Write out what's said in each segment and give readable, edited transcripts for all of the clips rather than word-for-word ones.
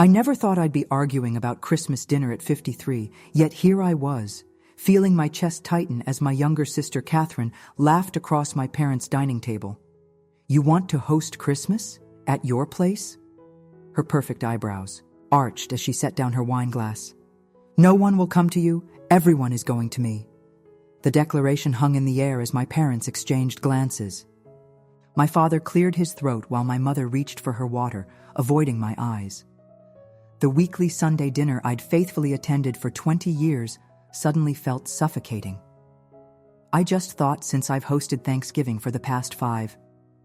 I never thought I'd be arguing about Christmas dinner at 53, yet here I was, feeling my chest tighten as my younger sister Catherine laughed across my parents' dining table. "You want to host Christmas? At your place?" Her perfect eyebrows arched as she set down her wine glass. "No one will come to you, everyone is going to me." The declaration hung in the air as my parents exchanged glances. My father cleared his throat while my mother reached for her water, avoiding my eyes. The weekly Sunday dinner I'd faithfully attended for 20 years suddenly felt suffocating. I just thought since I've hosted Thanksgiving for the past 5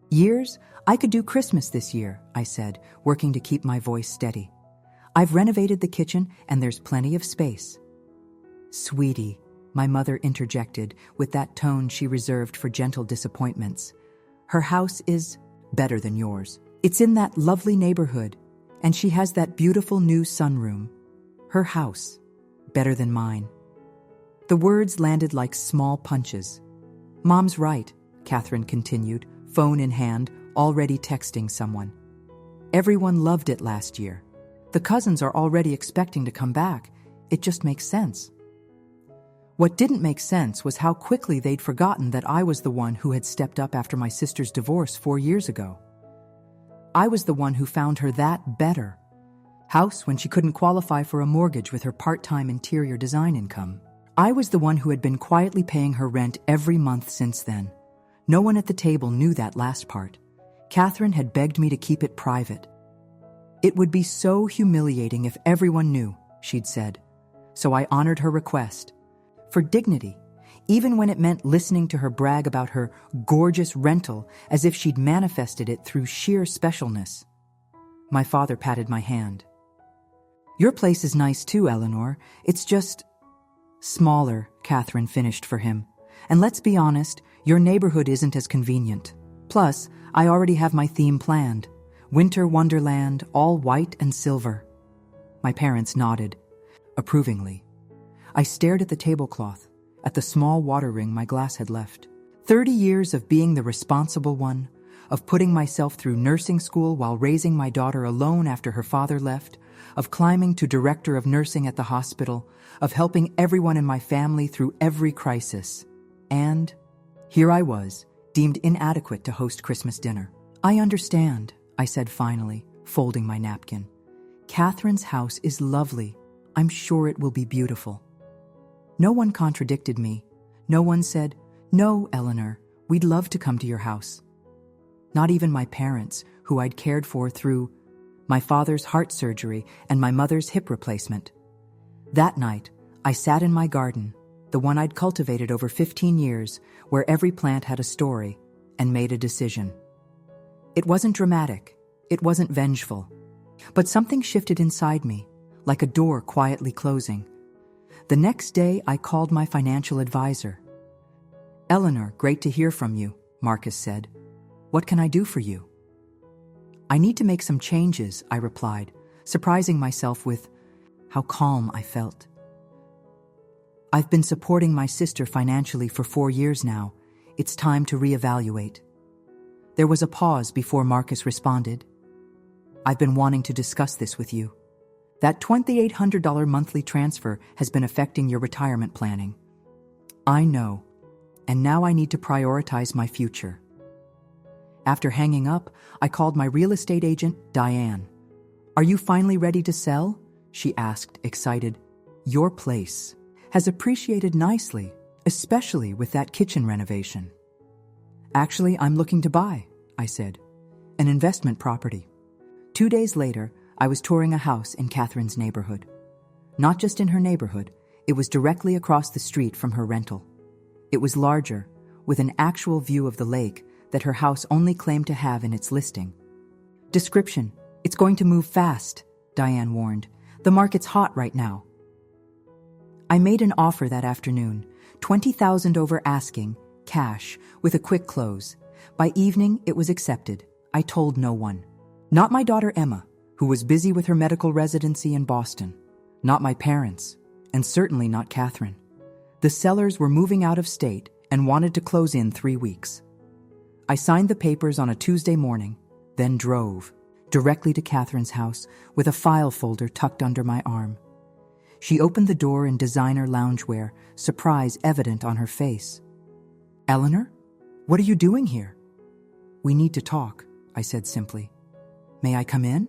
years, I could do Christmas this year, I said, working to keep my voice steady. "I've renovated the kitchen and there's plenty of space." "Sweetie," my mother interjected with that tone she reserved for gentle disappointments. "Her house is better than yours. It's in that lovely neighborhood, and she has that beautiful new sunroom. Her house, better than mine." The words landed like small punches. "Mom's right," Catherine continued, phone in hand, already texting someone. "Everyone loved it last year. The cousins are already expecting to come back. It just makes sense." What didn't make sense was how quickly they'd forgotten that I was the one who had stepped up after my sister's divorce 4 years ago. I was the one who found her that better house when she couldn't qualify for a mortgage with her part-time interior design income. I was the one who had been quietly paying her rent every month since then. No one at the table knew that last part. Catherine had begged me to keep it private. "It would be so humiliating if everyone knew," she'd said. So I honored her request. For dignity, even when it meant listening to her brag about her gorgeous rental as if she'd manifested it through sheer specialness. My father patted my hand. "Your place is nice too, Eleanor. It's just smaller," Catherine finished for him. "And let's be honest, your neighborhood isn't as convenient. Plus, I already have my theme planned. Winter wonderland, all white and silver." My parents nodded approvingly. I stared at the tablecloth, at the small water ring my glass had left. 30 years of being the responsible one, of putting myself through nursing school while raising my daughter alone after her father left, of climbing to director of nursing at the hospital, of helping everyone in my family through every crisis. And here I was, deemed inadequate to host Christmas dinner. "I understand," I said finally, folding my napkin. "Catherine's house is lovely. I'm sure it will be beautiful." No one contradicted me. No one said, "No, Eleanor, we'd love to come to your house." Not even my parents, who I'd cared for through my father's heart surgery and my mother's hip replacement. That night, I sat in my garden, the one I'd cultivated over 15 years, where every plant had a story, and made a decision. It wasn't dramatic. It wasn't vengeful. But something shifted inside me, like a door quietly closing. The next day, I called my financial advisor. "Eleanor, great to hear from you," Marcus said. "What can I do for you?" "I need to make some changes," I replied, surprising myself with how calm I felt. "I've been supporting my sister financially for 4 years now. It's time to reevaluate." There was a pause before Marcus responded. "I've been wanting to discuss this with you. That $2,800 monthly transfer has been affecting your retirement planning." "I know, and now I need to prioritize my future." After hanging up, I called my real estate agent, Diane. "Are you finally ready to sell?" she asked, excited. "Your place has appreciated nicely, especially with that kitchen renovation." "Actually, I'm looking to buy," I said. "An investment property." 2 days later, I was touring a house in Catherine's neighborhood. Not just in her neighborhood, it was directly across the street from her rental. It was larger, with an actual view of the lake that her house only claimed to have in its listing. Description: "It's going to move fast," Diane warned. "The market's hot right now." I made an offer that afternoon, $20,000 over asking, cash, with a quick close. By evening, it was accepted. I told no one. Not my daughter Emma, who was busy with her medical residency in Boston. Not my parents, and certainly not Catherine. The sellers were moving out of state and wanted to close in 3 weeks. I signed the papers on a Tuesday morning, then drove. directly to Catherine's house with a file folder tucked under my arm. She opened the door in designer loungewear, surprise evident on her face. "Eleanor, what are you doing here?" "We need to talk," I said simply. "May I come in?"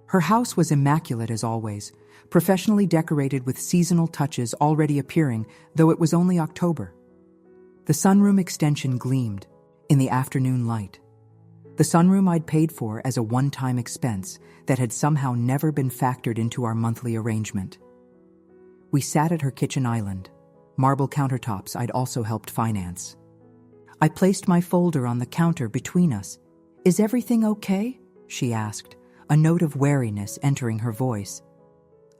Her house was immaculate as always, professionally decorated with seasonal touches already appearing, though it was only October. The sunroom extension gleamed in the afternoon light. The sunroom I'd paid for as a one-time expense that had somehow never been factored into our monthly arrangement. We sat at her kitchen island, marble countertops I'd also helped finance. I placed my folder on the counter between us. "Is everything okay?" she asked, a note of wariness entering her voice.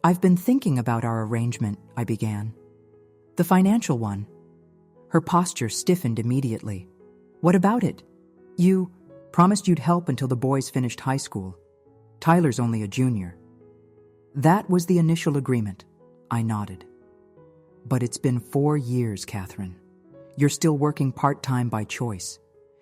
"I've been thinking about our arrangement," I began. "The financial one." Her posture stiffened immediately. "What about it? You promised you'd help until the boys finished high school. Tyler's only a junior." "That was the initial agreement," I nodded. "But it's been 4 years, Catherine. You're still working part-time by choice.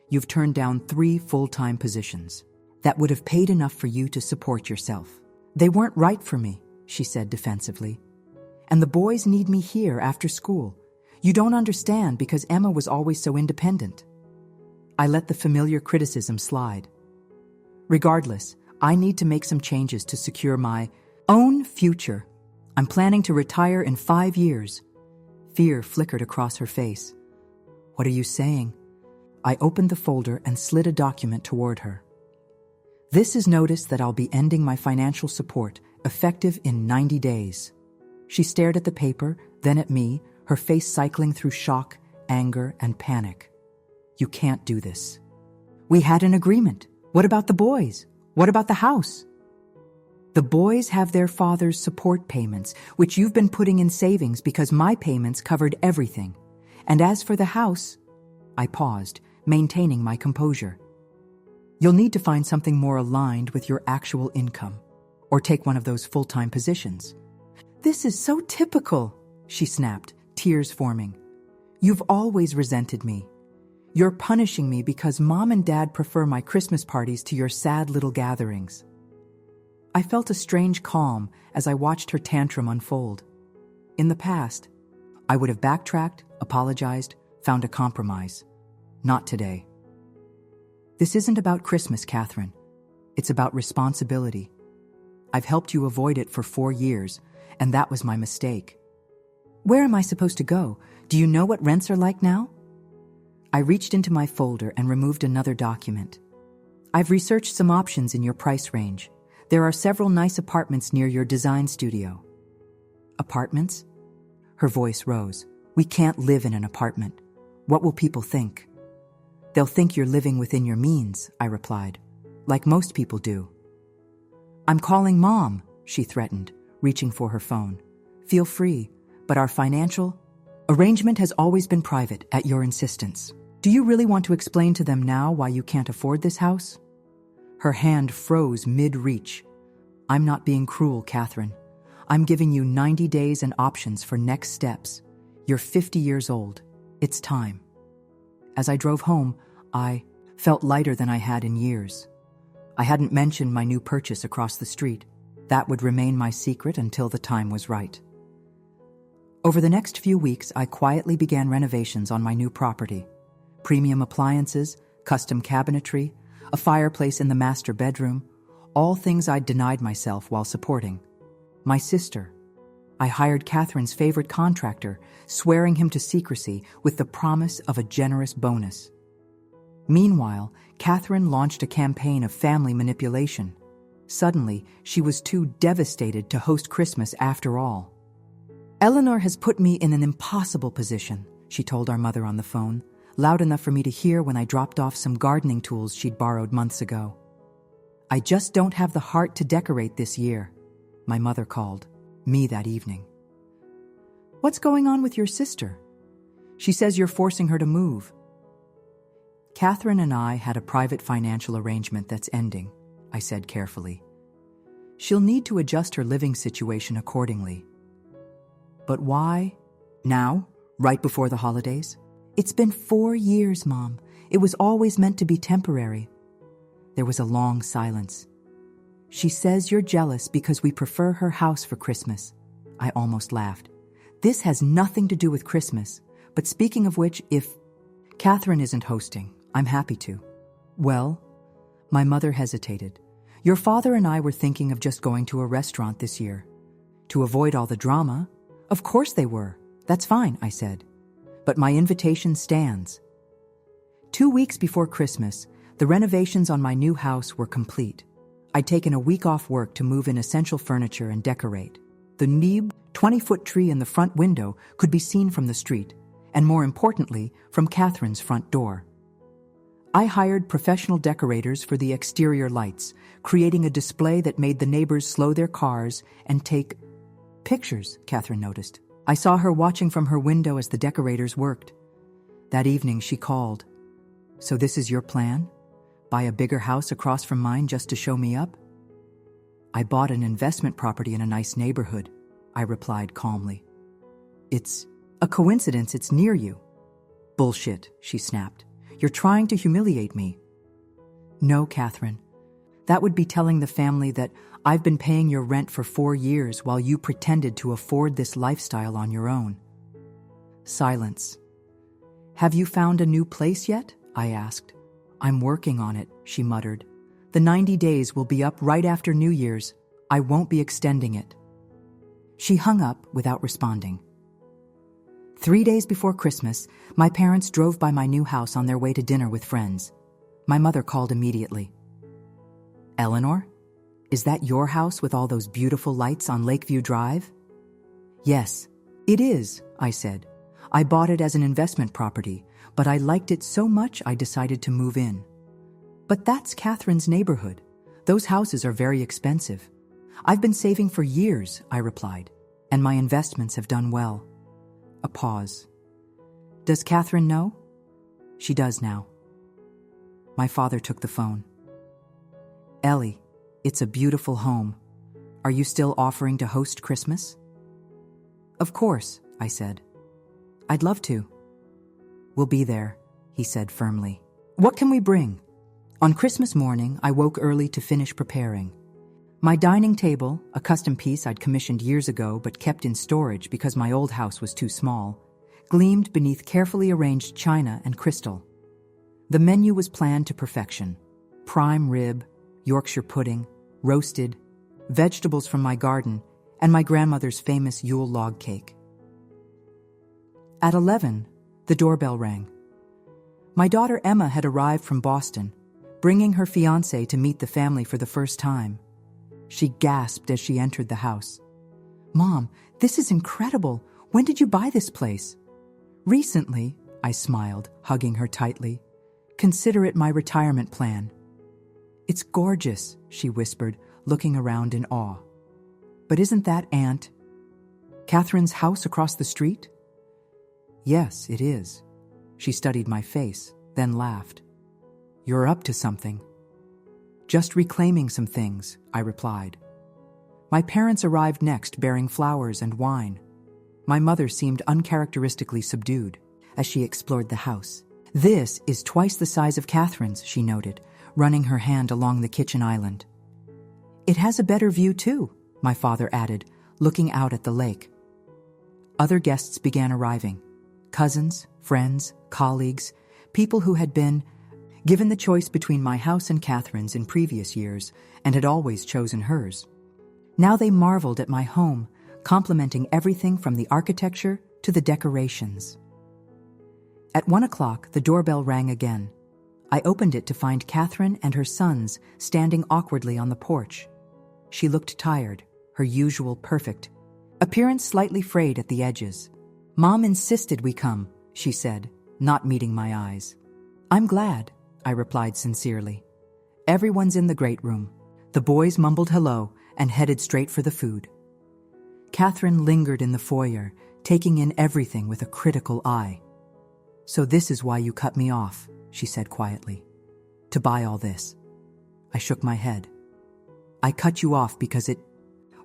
You've turned down 3 full-time positions that would have paid enough for you to support yourself. They weren't right for me," she said defensively. "And the boys need me here after school. You don't understand because Emma was always so independent." I let the familiar criticism slide. "Regardless, I need to make some changes to secure my own future. I'm planning to retire in 5 years. Fear flickered across her face. "What are you saying?" I opened the folder and slid a document toward her. "This is notice that I'll be ending my financial support, effective in 90 days. She stared at the paper, then at me, her face cycling through shock, anger, and panic. "You can't do this. We had an agreement. What about the boys? What about the house?" "The boys have their father's support payments, which you've been putting in savings because my payments covered everything. And as for the house," I paused, maintaining my composure. "You'll need to find something more aligned with your actual income, or take one of those full-time positions." "This is so typical," she snapped, tears forming. "You've always resented me. You're punishing me because Mom and Dad prefer my Christmas parties to your sad little gatherings." I felt a strange calm as I watched her tantrum unfold. In the past, I would have backtracked, apologized, found a compromise. Not today. "This isn't about Christmas, Catherine. It's about responsibility. I've helped you avoid it for 4 years, and that was my mistake." "Where am I supposed to go? Do you know what rents are like now?" I reached into my folder and removed another document. "I've researched some options in your price range. There are several nice apartments near your design studio." "Apartments?" Her voice rose. "We can't live in an apartment. What will people think?" "They'll think you're living within your means," I replied, "like most people do." "I'm calling Mom," she threatened, reaching for her phone. "Feel free, but our financial arrangement has always been private at your insistence. Do you really want to explain to them now why you can't afford this house?" Her hand froze mid-reach. "I'm not being cruel, Catherine. I'm giving you 90 days and options for next steps. You're 50 years old. It's time." As I drove home, I felt lighter than I had in years. I hadn't mentioned my new purchase across the street. That would remain my secret until the time was right. Over the next few weeks, I quietly began renovations on my new property. Premium appliances, custom cabinetry, a fireplace in the master bedroom, all things I'd denied myself while supporting. My sister. I hired Catherine's favorite contractor, swearing him to secrecy with the promise of a generous bonus. Meanwhile, Catherine launched a campaign of family manipulation. Suddenly, she was too devastated to host Christmas after all. "Eleanor has put me in an impossible position," she told our mother on the phone, loud enough for me to hear when I dropped off some gardening tools she'd borrowed months ago. "I just don't have the heart to decorate this year," my mother called me that evening. "What's going on with your sister? She says you're forcing her to move." "Catherine and I had a private financial arrangement that's ending," I said carefully. "She'll need to adjust her living situation accordingly." "But why? Now? Right before the holidays?" "It's been 4 years, Mom. It was always meant to be temporary." There was a long silence. She says you're jealous because we prefer her house for Christmas. I almost laughed. This has nothing to do with Christmas, but speaking of which, if Catherine isn't hosting, I'm happy to. Well, my mother hesitated. Your father and I were thinking of just going to a restaurant this year. To avoid all the drama? Of course they were. That's fine, I said. But my invitation stands. 2 weeks before Christmas, the renovations on my new house were complete. I'd taken a week off work to move in essential furniture and decorate. The Neeb 20-foot tree in the front window could be seen from the street, and more importantly, from Catherine's front door. I hired professional decorators for the exterior lights, creating a display that made the neighbors slow their cars and take pictures, Catherine noticed. I saw her watching from her window as the decorators worked. That evening she called. So this is your plan? Buy a bigger house across from mine just to show me up? I bought an investment property in a nice neighborhood, I replied calmly. It's a coincidence it's near you. Bullshit, she snapped. You're trying to humiliate me. No, Catherine. That would be telling the family that I've been paying your rent for 4 years while you pretended to afford this lifestyle on your own. Silence. Have you found a new place yet? I asked. I'm working on it, she muttered. The 90 days will be up right after New Year's. I won't be extending it. She hung up without responding. 3 days before Christmas, my parents drove by my new house on their way to dinner with friends. My mother called immediately. Eleanor? Is that your house with all those beautiful lights on Lakeview Drive? Yes, it is, I said. I bought it as an investment property, but I liked it so much I decided to move in. But that's Catherine's neighborhood. Those houses are very expensive. I've been saving for years, I replied, and my investments have done well. A pause. Does Catherine know? She does now. My father took the phone. Ellie, it's a beautiful home. Are you still offering to host Christmas? Of course, I said. I'd love to. We'll be there, he said firmly. What can we bring? On Christmas morning, I woke early to finish preparing. My dining table, a custom piece I'd commissioned years ago but kept in storage because my old house was too small, gleamed beneath carefully arranged china and crystal. The menu was planned to perfection. Prime rib, Yorkshire pudding, roasted, vegetables from my garden, and my grandmother's famous Yule log cake. At 11, the doorbell rang. My daughter Emma had arrived from Boston, bringing her fiancé to meet the family for the first time. She gasped as she entered the house. Mom, this is incredible. When did you buy this place? Recently, I smiled, hugging her tightly. Consider it my retirement plan. It's gorgeous, she whispered, looking around in awe. But isn't that Aunt Catherine's house across the street? Yes, it is. She studied my face, then laughed. You're up to something. Just reclaiming some things, I replied. My parents arrived next bearing flowers and wine. My mother seemed uncharacteristically subdued as she explored the house. This is twice the size of Catherine's, she noted, running her hand along the kitchen island. It has a better view too, my father added, looking out at the lake. Other guests began arriving. Cousins, friends, colleagues, people who had been given the choice between my house and Catherine's in previous years and had always chosen hers. Now they marveled at my home, complimenting everything from the architecture to the decorations. At 1 o'clock, the doorbell rang again. I opened it to find Catherine and her sons standing awkwardly on the porch. She looked tired, her usual perfect appearance slightly frayed at the edges. Mom insisted we come, she said, not meeting my eyes. I'm glad, I replied sincerely. Everyone's in the great room. The boys mumbled hello and headed straight for the food. Catherine lingered in the foyer, taking in everything with a critical eye. So this is why you cut me off, she said quietly. To buy all this. I shook my head. I cut you off because it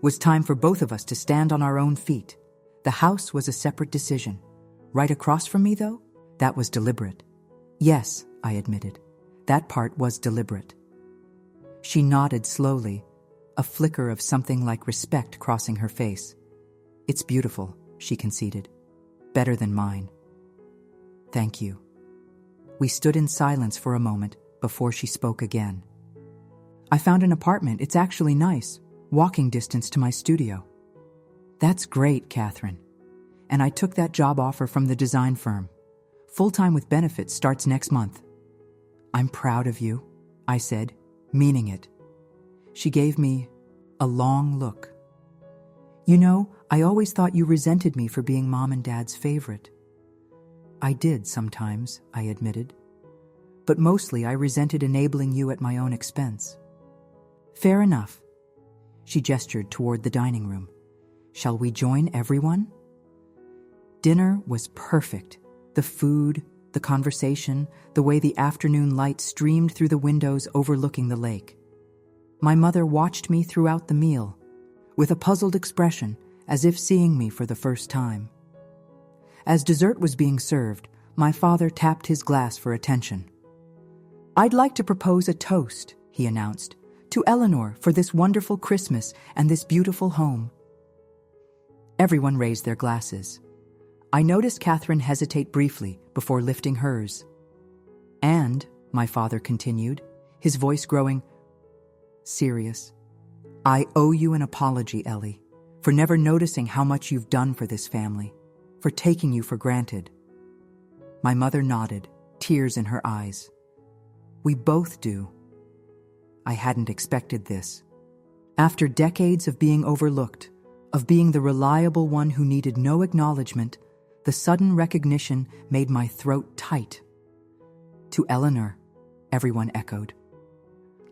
was time for both of us to stand on our own feet. The house was a separate decision. Right across from me, though, that was deliberate. Yes, I admitted. That part was deliberate. She nodded slowly, a flicker of something like respect crossing her face. "It's beautiful," she conceded. "Better than mine." "Thank you." We stood in silence for a moment before she spoke again. "I found an apartment. It's actually nice. Walking distance to my studio." "That's great, Catherine. And I took that job offer from the design firm. Full-time with benefits starts next month." "I'm proud of you," I said, meaning it. She gave me a long look. "You know, I always thought you resented me for being Mom and Dad's favorite." "I did sometimes," I admitted. "But mostly I resented enabling you at my own expense." "Fair enough." She gestured toward the dining room. "Shall we join everyone?" Dinner was perfect. The food, the conversation, the way the afternoon light streamed through the windows overlooking the lake. My mother watched me throughout the meal, with a puzzled expression, as if seeing me for the first time. As dessert was being served, my father tapped his glass for attention. "I'd like to propose a toast," he announced, "to Eleanor for this wonderful Christmas and this beautiful home." Everyone raised their glasses. I noticed Catherine hesitate briefly before lifting hers. "And," my father continued, his voice growing serious, "I owe you an apology, Ellie, for never noticing how much you've done for this family, for taking you for granted." My mother nodded, tears in her eyes. "We both do." I hadn't expected this. After decades of being overlooked, of being the reliable one who needed no acknowledgement, the sudden recognition made my throat tight. "To Eleanor," everyone echoed.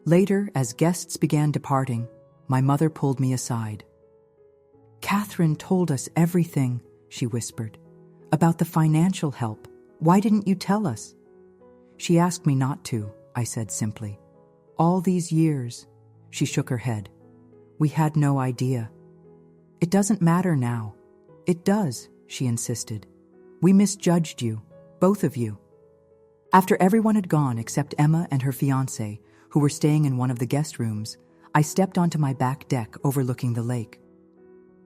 Later, as guests began departing, my mother pulled me aside. "Catherine told us everything," she whispered, "about the financial help. Why didn't you tell us?" "She asked me not to," I said simply. "All these years," she shook her head. "We had no idea." "It doesn't matter now." "It does," she insisted. "We misjudged you, both of you." After everyone had gone except Emma and her fiancé, who were staying in one of the guest rooms, I stepped onto my back deck overlooking the lake.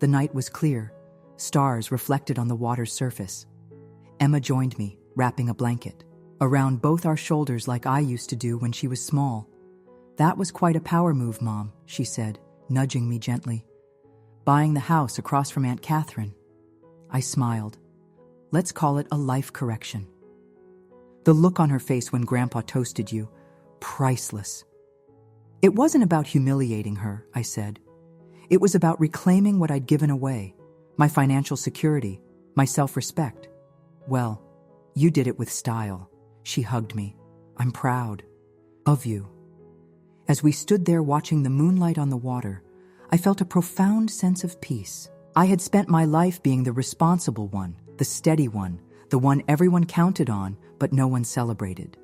The night was clear, stars reflected on the water's surface. Emma joined me, wrapping a blanket around both our shoulders like I used to do when she was small. "That was quite a power move, Mom," she said, nudging me gently. "Buying the house across from Aunt Catherine." I smiled. "Let's call it a life correction." The look on her face when Grandpa toasted you, priceless. "It wasn't about humiliating her," I said. "It was about reclaiming what I'd given away, my financial security, my self-respect." "Well, you did it with style." She hugged me. "I'm proud of you." As we stood there watching the moonlight on the water, I felt a profound sense of peace. I had spent my life being the responsible one, the steady one, the one everyone counted on, but no one celebrated.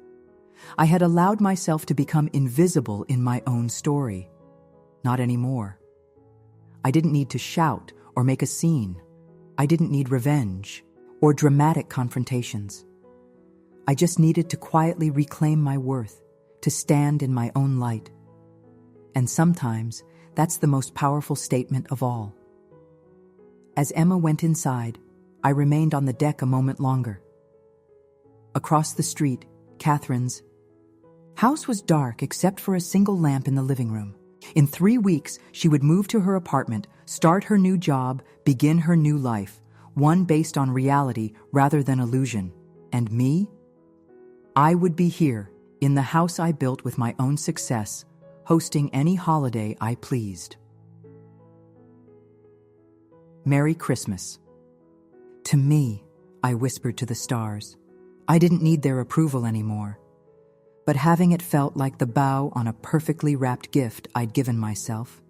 I had allowed myself to become invisible in my own story. Not anymore. I didn't need to shout or make a scene. I didn't need revenge or dramatic confrontations. I just needed to quietly reclaim my worth, to stand in my own light. And sometimes, that's the most powerful statement of all. As Emma went inside, I remained on the deck a moment longer. Across the street, Catherine's house was dark except for a single lamp in the living room. In 3 weeks, she would move to her apartment, start her new job, begin her new life, one based on reality rather than illusion. And me? I would be here, in the house I built with my own success, hosting any holiday I pleased. Merry Christmas. To me, I whispered to the stars. I didn't need their approval anymore. But having it felt like the bow on a perfectly wrapped gift I'd given myself.